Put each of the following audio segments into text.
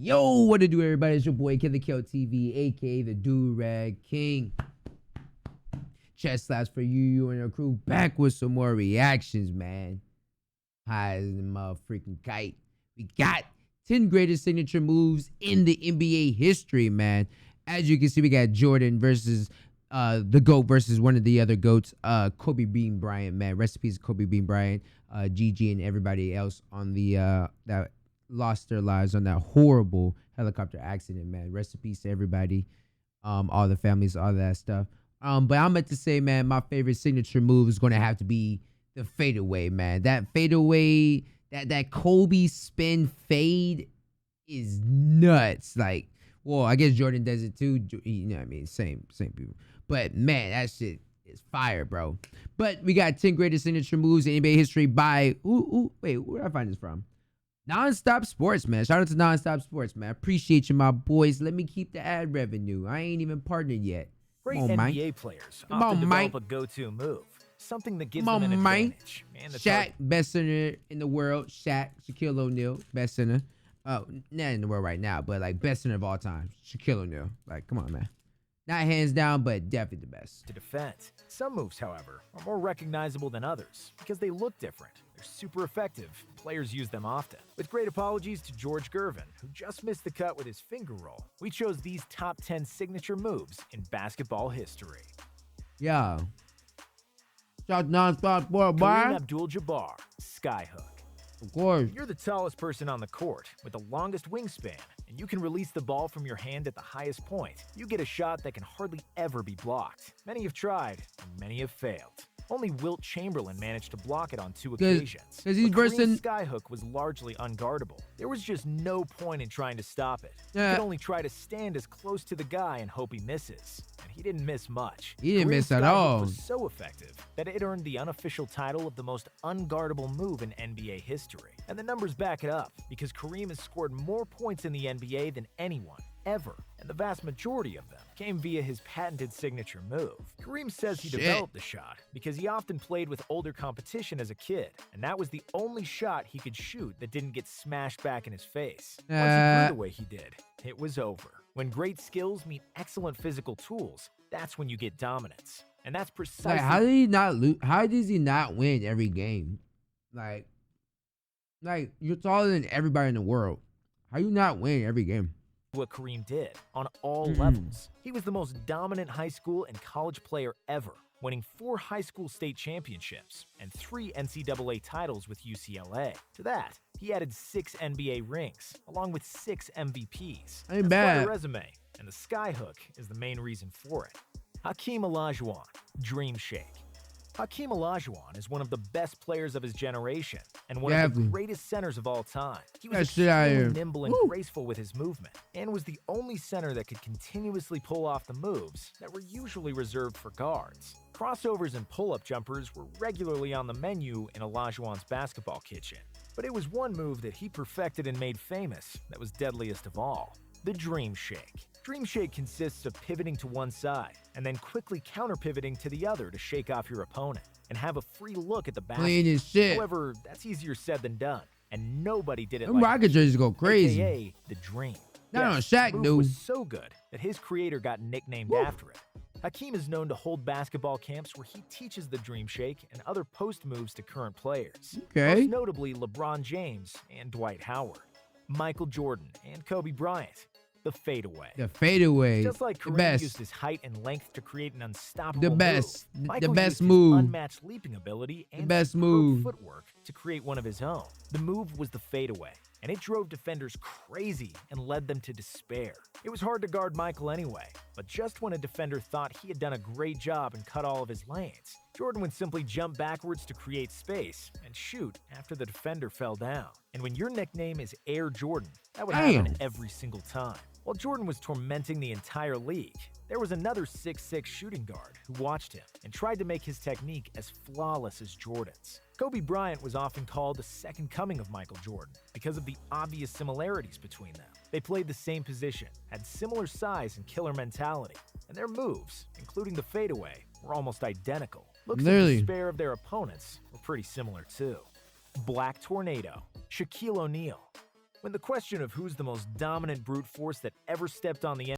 Yo, what to do, everybody? It's your boy Kid the Kill TV, aka the Do-Rag King. Chest slaps for you and your crew, back with some more reactions, man. High as the motherfucking kite. We got 10 greatest signature moves in the NBA history, man. As you can see, we got Jordan versus the GOAT versus one of the other GOATs, Kobe Bean Bryant, man. Rest in peace, Kobe Bean Bryant, Gigi, and everybody else on the that lost their lives on that horrible helicopter accident, man. Rest in peace to everybody, all the families, all that stuff. But I'm meant to say, man, my favorite signature move is going to have to be the fadeaway, man. That fadeaway, that Kobe spin fade is nuts. Like, well, I guess Jordan does it too. You know what I mean? Same people. But man, that shit is fire, bro. But we got 10 greatest signature moves in NBA history by wait, where did I find this from? Nonstop Sports, man. Shout out to Nonstop Sports, man. Appreciate you, my boys. Let me keep the ad revenue. I ain't even partnered yet. Great Come on, NBA Mike. players Come often on, develop Mike. a go-to move, something that gives Come them an on, Mike. advantage. And the Shaq, best center in the world. Shaq, Shaquille O'Neal, best center. Oh, not in the world right now, but like best center of all time. Shaquille O'Neal. Like, come on, man. Not hands down, but definitely the best. to defend. Some moves, however, are more recognizable than others because they look different. They're super effective. Players use them often. With great apologies to George Gervin, who just missed the cut with his finger roll, we chose these top 10 signature moves in basketball history. Yeah. Shout out to Nonstop Sports, Kareem boy. Abdul-Jabbar, Skyhook. Of course. You're the tallest person on the court with the longest wingspan, and you can release the ball from your hand at the highest point. You get a shot that can hardly ever be blocked. Many have tried, and many have failed. Only Wilt Chamberlain managed to block it on 2 occasions. 'cause he's But Kareem's versing- Skyhook was largely unguardable. There was just no point in trying to stop it. You Yeah. could only try to stand as close to the guy and hope he misses. And he didn't miss much. He didn't Kareem's miss at Skyhook all. was so effective that it earned the unofficial title of the most unguardable move in NBA history. And the numbers back it up, because Kareem has scored more points in the NBA than anyone, ever. And the vast majority of them came via his patented signature move. Kareem says he Shit. developed the shot because he often played with older competition as a kid, and that was the only shot he could shoot that didn't get smashed back in his face. Once he grew the way he did, it was over. When great skills meet excellent physical tools, that's when you get dominance. And that's precisely Like, how did he not lose? How does he not win every game? Like you're taller than everybody in the world. How you not win every game? what Kareem did on all Mm. levels. He was the most dominant high school and college player ever, winning 4 high school state championships and 3 NCAA titles with UCLA. To that, he added 6 NBA rings, along with 6 MVPs. Ain't That's quite bad. a resume, and the Skyhook is the main reason for it. Hakeem Olajuwon, Dream Shake. Hakeem Olajuwon is one of the best players of his generation and one of Definitely. the greatest centers of all time. He was That shit out extremely here. nimble and Woo. graceful with his movement, and was the only center that could continuously pull off the moves that were usually reserved for guards. Crossovers and pull-up jumpers were regularly on the menu in Olajuwon's basketball kitchen, but it was one move that he perfected and made famous that was deadliest of all: the Dream Shake. Dream Shake consists of pivoting to one side and then quickly counter-pivoting to the other to shake off your opponent and have a free look at the basket. Clean as shit. However, that's easier said than done, and nobody did it Them like rocket jerseys go crazy. AKA the Dream. Not on Yes, Shaq, the move dude. was so good that his creator got nicknamed Woo. after it. Hakeem is known to hold basketball camps where he teaches the Dream Shake and other post moves to current players. Okay. Most notably LeBron James and Dwight Howard, Michael Jordan and Kobe Bryant. The fadeaway. The fadeaway. Just like The Kareem best. used his height and length to create an unstoppable The best. move, The Michael best used his move. unmatched leaping ability and best superb move. footwork to create one of his own. The move was the fadeaway, and it drove defenders crazy and led them to despair. It was hard to guard Michael anyway, but just when a defender thought he had done a great job and cut all of his lanes, Jordan would simply jump backwards to create space and shoot after the defender fell down. And when your nickname is Air Jordan, that would happen Damn. every single time. While Jordan was tormenting the entire league, there was another 6'6" shooting guard who watched him and tried to make his technique as flawless as Jordan's. Kobe Bryant was often called the second coming of Michael Jordan because of the obvious similarities between them. They played the same position, had similar size and killer mentality, and their moves, including the fadeaway, were almost identical. Looks of Literally. despair of their opponents were pretty similar too. Black Tornado, Shaquille O'Neal. When the question of who's the most dominant brute force that ever stepped on the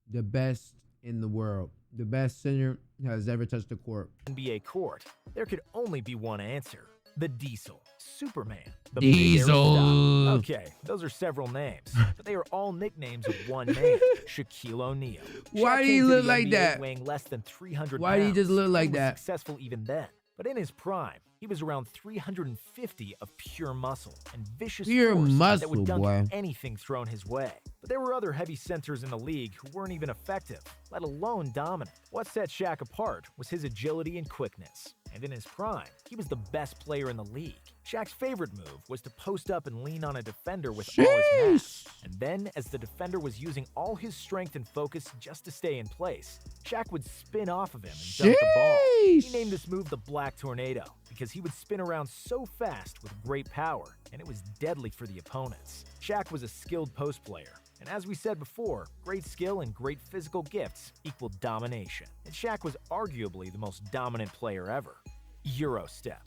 The best in the world. The best center has ever touched the court. NBA court, there could only be one answer. The Diesel, Superman, the Diesel. Big Aristotle. Okay, those are several names, but they are all nicknames of one man, Shaquille O'Neal. Why Shaq do he came to look the like NBA that? Weighing less than 300 Why do he pounds. just look like He was that? successful even then, but in his prime, he was around 350 of pure muscle and vicious Pure force that muscle, would dunk boy. anything thrown his way. But there were other heavy centers in the league who weren't even effective, let alone dominant. What set Shaq apart was his agility and quickness. And in his prime, he was the best player in the league. Shaq's favorite move was to post up and lean on a defender with all his mass. And then, as the defender was using all his strength and focus just to stay in place, Shaq would spin off of him and dunk the ball. He named this move the Black Tornado because he would spin around so fast with great power, and it was deadly for the opponents. Shaq was a skilled post player. And as we said before, great skill and great physical gifts equal domination. And Shaq was arguably the most dominant player ever. Eurostep.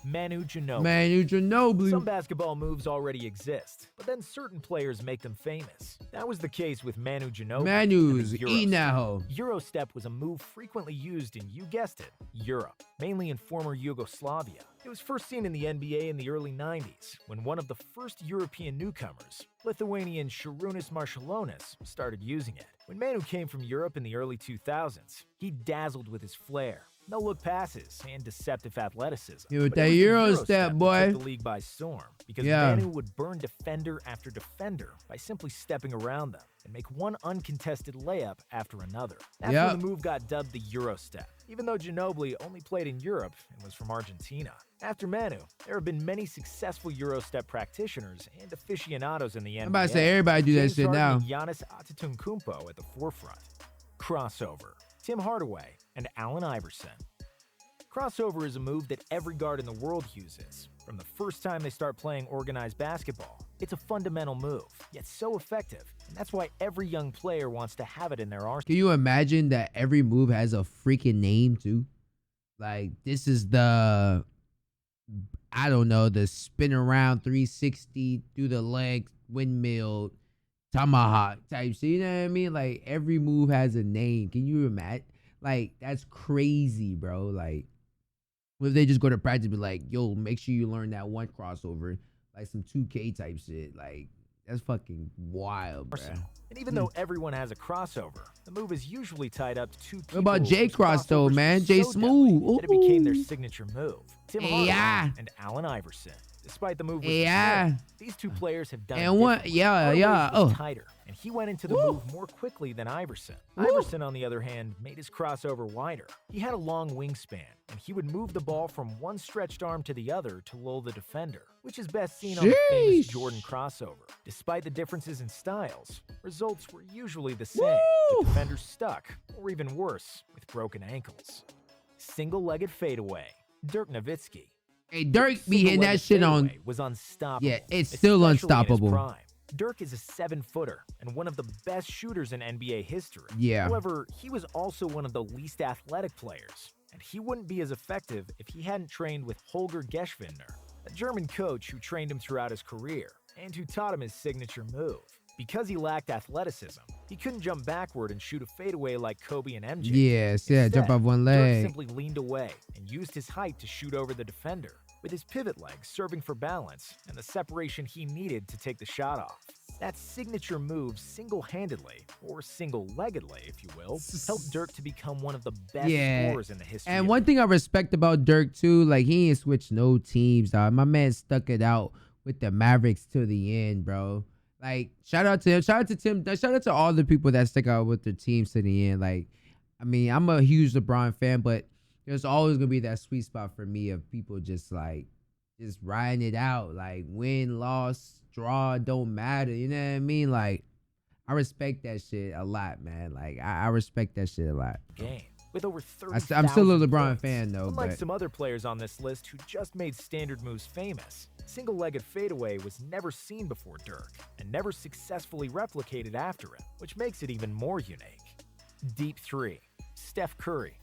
Manu Ginobili. Manu Ginobili. Some basketball moves already exist, but then certain players make them famous. That was the case with Manu Ginobili. Manu's and the eating that Eurostep. hoe. Eurostep was a move frequently used in, you guessed it, Europe, mainly in former Yugoslavia. It was first seen in the NBA in the early 90s, when one of the first European newcomers, Lithuanian Šarūnas Marčiulionis, started using it. When Manu came from Europe in the early 2000s, he dazzled with his flair, no-look passes, and deceptive athleticism. Yeah, with But it that was the Eurostep, that boy. took the league by storm, because Yeah. Manu would burn defender after defender by simply stepping around them and make one uncontested layup after another. That's Yep. when the move got dubbed the Eurostep, even though Ginobili only played in Europe and was from Argentina. After Manu, there have been many successful Eurostep practitioners and aficionados in the NBA. I'm about to say everybody do that James shit Harden now. and Giannis Antetokounmpo at the forefront. Crossover. Tim Hardaway and Allen Iverson. Crossover is a move that every guard in the world uses. From the first time they start playing organized basketball, it's a fundamental move, yet so effective, and that's why every young player wants to have it in their arsenal. Can you imagine that every move has a freaking name too? Like this is the, I don't know, the spin around 360 through the leg windmill tomahawk type shit. You know what I mean? Like every move has a name. Can you imagine? Like that's crazy, bro. Like what if they just go to practice and be like, yo, make sure you learn that one crossover, like some 2K type shit. Like that's fucking wild, bro. And even though everyone has a crossover, the move is usually tied up to two people. What about J whose Cross though, crossovers were man? J so Smooth. deadly that it became their Ooh. signature move. Tim Yeah. Hardaway and Allen Iverson. Despite the move was Yeah. slow, these two players have done And it one, differently. yeah, Hardaway's yeah. was Oh, tighter, and he went into the Woo. move more quickly than Iverson. Woo. Iverson, on the other hand, made his crossover wider. He had a long wingspan, and he would move the ball from one stretched arm to the other to lull the defender, which is best seen on the famous Sheesh. Jordan crossover. Despite the differences in styles, results were usually the same. Woo. The defender stuck, or even worse, with broken ankles. Single-legged fadeaway. Dirk Nowitzki. hey, Dirk be hitting that Single-legged shit on. fadeaway was unstoppable. Yeah, it's still especially in his unstoppable. prime. Dirk is a 7-footer and one of the best shooters in NBA history. Yeah. However, he was also one of the least athletic players, and he wouldn't be as effective if he hadn't trained with Holger Geschwindner, a German coach who trained him throughout his career and who taught him his signature move. Because he lacked athleticism, he couldn't jump backward and shoot a fadeaway like Kobe and MJ. Yes, yeah, jump Instead, off one Dirk leg. simply leaned away and used his height to shoot over the defender, with his pivot leg serving for balance and the separation he needed to take the shot off. That signature move single-handedly, or single-leggedly if you will, helped Dirk to become one of the best Yeah. scorers in the history And of one thing I respect about Dirk too, like he ain't switched no teams, dog. My man stuck it out with the Mavericks to the end, bro. Like shout out to him, shout out to Tim, shout out to all the people that stick out with their teams to the end. Like, I mean, I'm a huge LeBron fan, but there's always gonna be that sweet spot for me of people just like just riding it out, like win, loss, draw, don't matter. You know what I mean? Like, I respect that shit a lot, man. Like, I respect that shit a lot. game. With over 30, I'm still a LeBron fan though, Unlike but some other players on this list who just made standard moves famous, single-legged fadeaway was never seen before Dirk and never successfully replicated after it, which makes it even more unique. Deep 3. Steph Curry.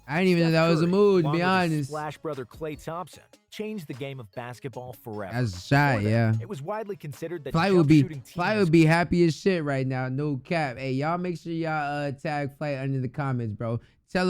I didn't even know Steph that was a Curry, move, to along be with his honest. Splash brother Klay Thompson, changed the game of basketball forever. That's a shot, Before yeah. then, it was widely considered that Flight jump would be shooting Flight would be happy as shit right now. No cap. Hey, y'all make sure y'all tag Flight under the comments, bro. Tell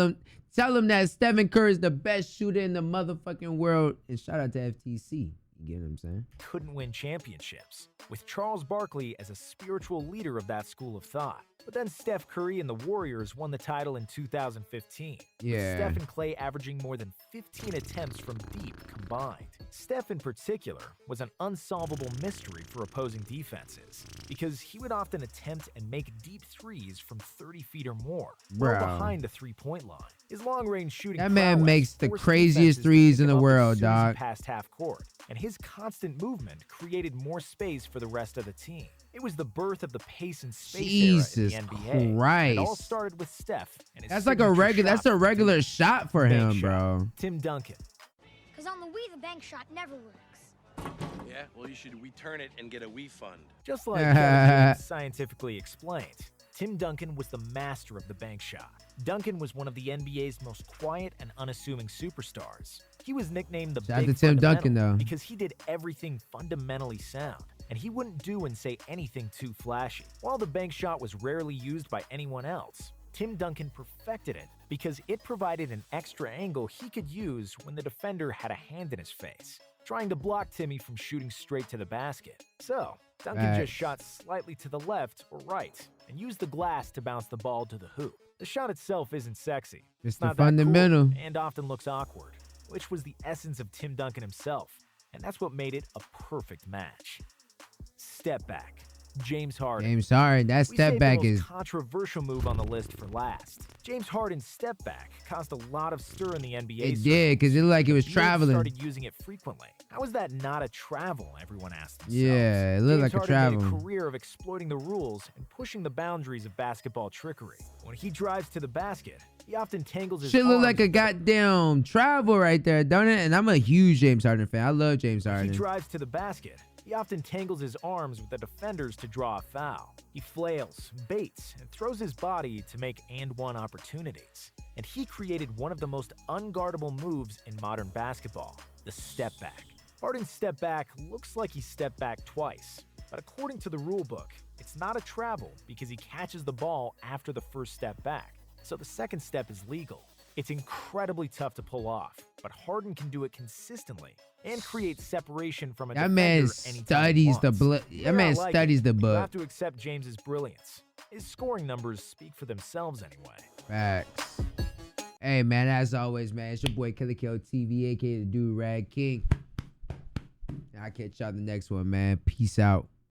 him that Stephen Curry is the best shooter in the motherfucking world. And shout out to FTC. You get what I'm saying? couldn't win championships, with Charles Barkley as a spiritual leader of that school of thought. But then Steph Curry and the Warriors won the title in 2015, with Steph and Klay averaging more than 15 attempts from deep combined. Steph in particular was an unsolvable mystery for opposing defenses, because he would often attempt and make deep threes from 30 feet or more, well behind the three-point line. His long-range shooting That man makes the craziest threes in the world, dog. Past half court, and his constant movement created more space for the rest of the team. It was the birth of the pace and space era in the NBA. Christ. It all started with Steph and his That's like a regular. That's a regular shot for him, bro. Tim Duncan. Because on the Wii, the bank shot never works. Yeah, well, you should return it and get a Wii fund. Just like James scientifically explained, Tim Duncan was the master of the bank shot. Duncan was one of the NBA's most quiet and unassuming superstars. He was nicknamed the Shout out Big to Tim Duncan, Fundamental though. because he did everything fundamentally sound, and he wouldn't do and say anything too flashy. While the bank shot was rarely used by anyone else, Tim Duncan perfected it because it provided an extra angle he could use when the defender had a hand in his face, trying to block Timmy from shooting straight to the basket. So, Duncan just shot slightly to the left or right and used the glass to bounce the ball to the hoop. The shot itself isn't sexy. It's not the fundamental. that cool and often looks awkward, which was the essence of Tim Duncan himself, and that's what made it a perfect match. Step back. James Harden. James Harden, that step back the is most controversial move on the list for last. James Harden's step back caused a lot of stir in the NBA. It did, because it looked like it was He traveling. started using it frequently. How is that not a travel? Everyone asked themselves. Yeah, it looked like a James Harden travel. made a career of exploiting the rules and pushing the boundaries of basketball trickery. When he drives to the basket, he often tangles his Shit look arms like a goddamn travel right there, don't it? And I'm a huge James Harden fan. I love James Harden. He drives to the basket. He often tangles his arms with the defenders to draw a foul. He flails, baits, and throws his body to make and-one opportunities. And he created one of the most unguardable moves in modern basketball, the step back. Harden's step back looks like he stepped back twice, but according to the rulebook, it's not a travel because he catches the ball after the first step back. So the second step is legal. It's incredibly tough to pull off, but Harden can do it consistently and create separation from a That defender man anytime studies the he wants. that man I like studies it. the You book. have to accept James's brilliance. His scoring numbers speak for themselves anyway. Facts. Hey man, as always, man, it's your boy Killer Kill TV, aka the Dude Rag King. I'll catch y'all in the next one, man. Peace out.